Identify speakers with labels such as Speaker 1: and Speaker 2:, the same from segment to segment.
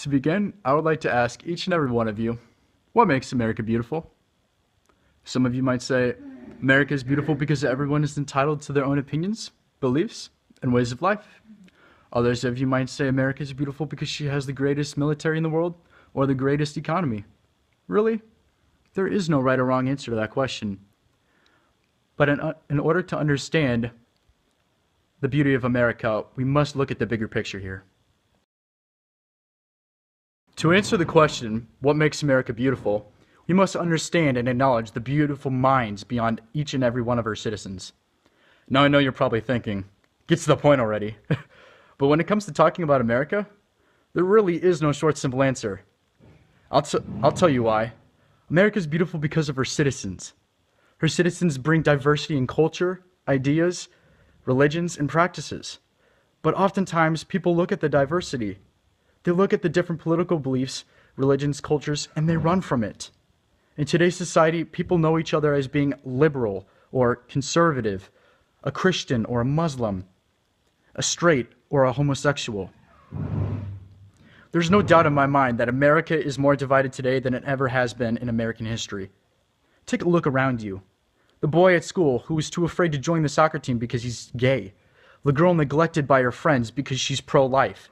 Speaker 1: To begin, I would like to ask each and every one of you, what makes America beautiful? Some of you might say, America is beautiful because everyone is entitled to their own opinions, beliefs, and ways of life. Others of you might say America is beautiful because she has the greatest military in the world or the greatest economy. Really? There is no right or wrong answer to that question. But in order to understand the beauty of America, we must look at the bigger picture here. To answer the question, what makes America beautiful, we must understand and acknowledge the beautiful minds beyond each and every one of our citizens. Now I know you're probably thinking, get to the point already. But when it comes to talking about America, there really is no short, simple answer. I'll tell you why. America is beautiful because of her citizens. Her citizens bring diversity in culture, ideas, religions, and practices. But oftentimes, people look at the diversity. They look at the different political beliefs, religions, cultures, and they run from it. In today's society, people know each other as being liberal or conservative, a Christian or a Muslim, a straight or a homosexual. There's no doubt in my mind that America is more divided today than it ever has been in American history. Take a look around you. The boy at school who was too afraid to join the soccer team because he's gay. The girl neglected by her friends because she's pro-life.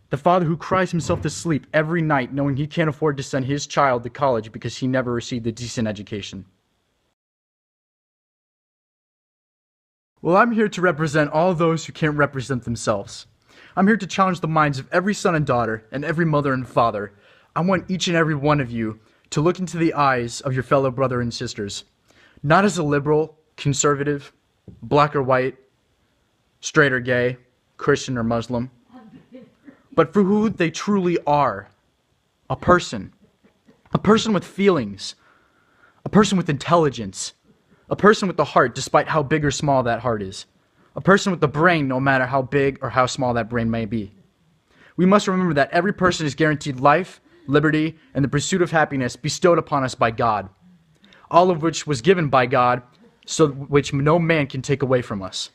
Speaker 1: The father who cries himself to sleep every night knowing he can't afford to send his child to college because he never received a decent education. Well, I'm here to represent all those who can't represent themselves. I'm here to challenge the minds of every son and daughter and every mother and father. I want each and every one of you to look into the eyes of your fellow brother and sisters, not as a liberal, conservative, black or white, straight or gay, Christian or Muslim, but for who they truly are, a person with feelings, a person with intelligence, a person with a heart despite how big or small that heart is, a person with a brain no matter how big or how small that brain may be. We must remember that every person is guaranteed life, liberty, and the pursuit of happiness bestowed upon us by God, all of which was given by God, so which no man can take away from us.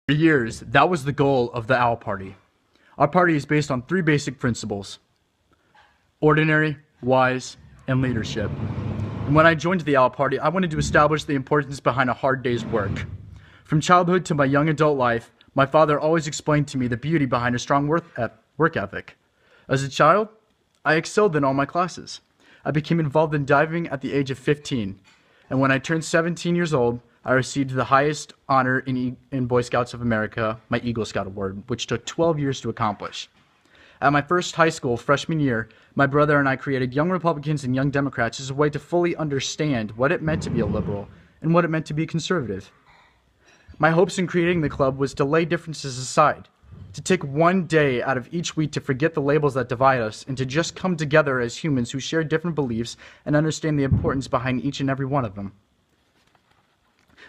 Speaker 1: For years, that was the goal of the Owl Party. Our party is based on 3 basic principles: ordinary, wise, and leadership. And when I joined the Owl Party, I wanted to establish the importance behind a hard day's work. From childhood to my young adult life, my father always explained to me the beauty behind a strong work ethic. As a child, I excelled in all my classes. I became involved in diving at the age of 15, and when I turned 17 years old, I received the highest honor in Boy Scouts of America, my Eagle Scout Award, which took 12 years to accomplish. At my first high school freshman year, my brother and I created Young Republicans and Young Democrats as a way to fully understand what it meant to be a liberal and what it meant to be conservative. My hopes in creating the club was to lay differences aside, to take one day out of each week to forget the labels that divide us and to just come together as humans who share different beliefs and understand the importance behind each and every one of them.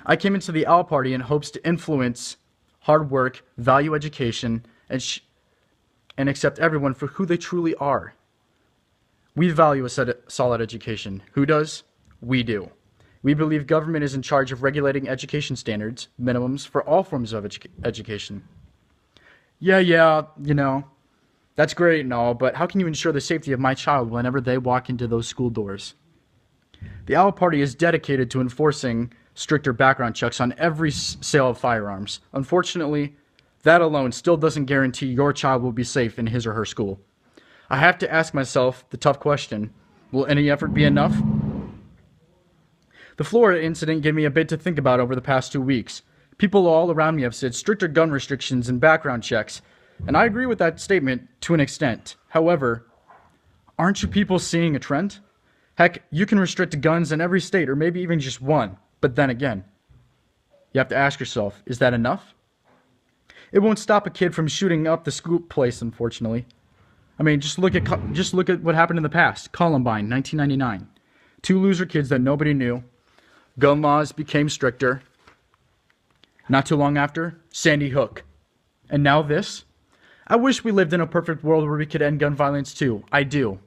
Speaker 1: I came into the Owl Party in hopes to influence hard work, value education, and accept everyone for who they truly are. We value a solid education. Who does? We do. We believe government is in charge of regulating education standards, minimums for all forms of education. Yeah, that's great and all, but how can you ensure the safety of my child whenever they walk into those school doors? The Owl Party is dedicated to enforcing stricter background checks on every sale of firearms. Unfortunately, that alone still doesn't guarantee your child will be safe in his or her school. I have to ask myself the tough question, will any effort be enough? The Florida incident gave me a bit to think about over the past 2 weeks. People all around me have said stricter gun restrictions and background checks, and I agree with that statement to an extent. However, aren't you people seeing a trend? Heck, you can restrict guns in every state or maybe even just one, but then again, you have to ask yourself, is that enough? It won't stop a kid from shooting up the school place, unfortunately. I mean, just look at what happened in the past. Columbine, 1999. 2 loser kids that nobody knew. Gun laws became stricter. Not too long after, Sandy Hook. And now this? I wish we lived in a perfect world where we could end gun violence too. I do.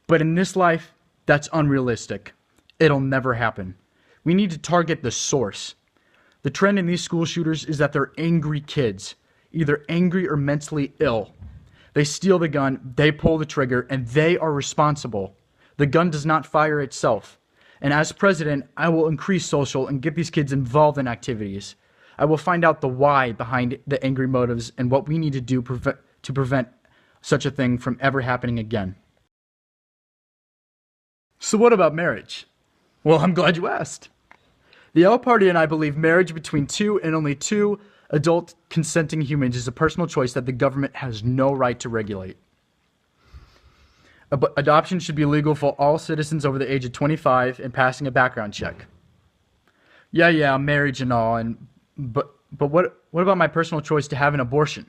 Speaker 1: But in this life, that's unrealistic. It'll never happen. We need to target the source. The trend in these school shooters is that they're angry kids. either angry or mentally ill. They steal the gun, they pull the trigger, and they are responsible. The gun does not fire itself. And as president, I will increase social and get these kids involved in activities. I will find out the why behind the angry motives and what we need to do to prevent such a thing from ever happening again. So what about marriage? Well, I'm glad you asked. The L Party and I believe marriage between two and only two adult consenting humans is a personal choice that the government has no right to regulate. Adoption should be legal for all citizens over the age of 25 and passing a background check. Yeah, marriage and all, but what about my personal choice to have an abortion?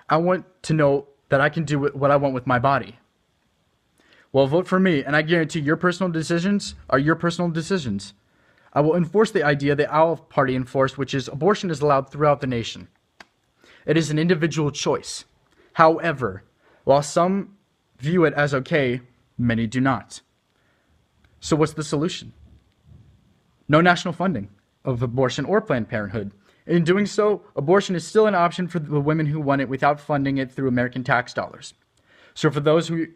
Speaker 1: I want to know that I can do what I want with my body. Well, vote for me, and I guarantee your personal decisions are your personal decisions. I will enforce the idea the OWL Party enforced, which is abortion is allowed throughout the nation. It is an individual choice. However, while some view it as okay, many do not. So what's the solution? No national funding of abortion or Planned Parenthood. In doing so, abortion is still an option for the women who want it without funding it through American tax dollars. So for those who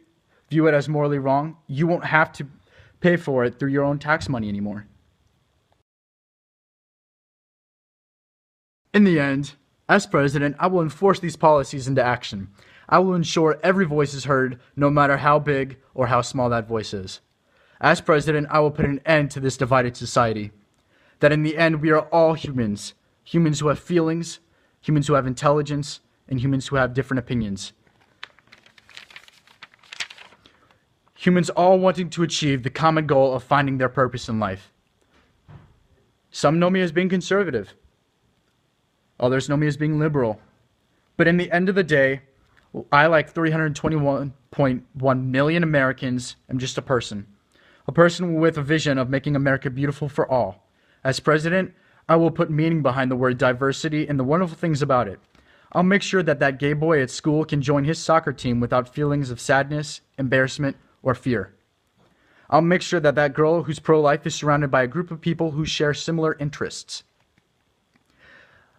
Speaker 1: view it as morally wrong, you won't have to pay for it through your own tax money anymore. In the end, as president, I will enforce these policies into action. I will ensure every voice is heard, no matter how big or how small that voice is. As president, I will put an end to this divided society. That in the end, we are all humans. Humans who have feelings, humans who have intelligence, and humans who have different opinions. Humans all wanting to achieve the common goal of finding their purpose in life. Some know me as being conservative. Others know me as being liberal. But in the end of the day, I, like 321.1 million Americans, am just a person. A person with a vision of making America beautiful for all. As president, I will put meaning behind the word diversity and the wonderful things about it. I'll make sure that that gay boy at school can join his soccer team without feelings of sadness, embarrassment, or fear. I'll make sure that that girl who's pro-life is surrounded by a group of people who share similar interests.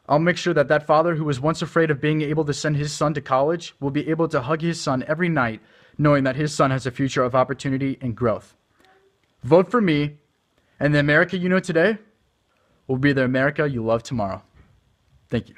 Speaker 1: I'll make sure that that father who was once afraid of being able to send his son to college will be able to hug his son every night, knowing that his son has a future of opportunity and growth. Vote for me, and the America you know today will be the America you love tomorrow. Thank you.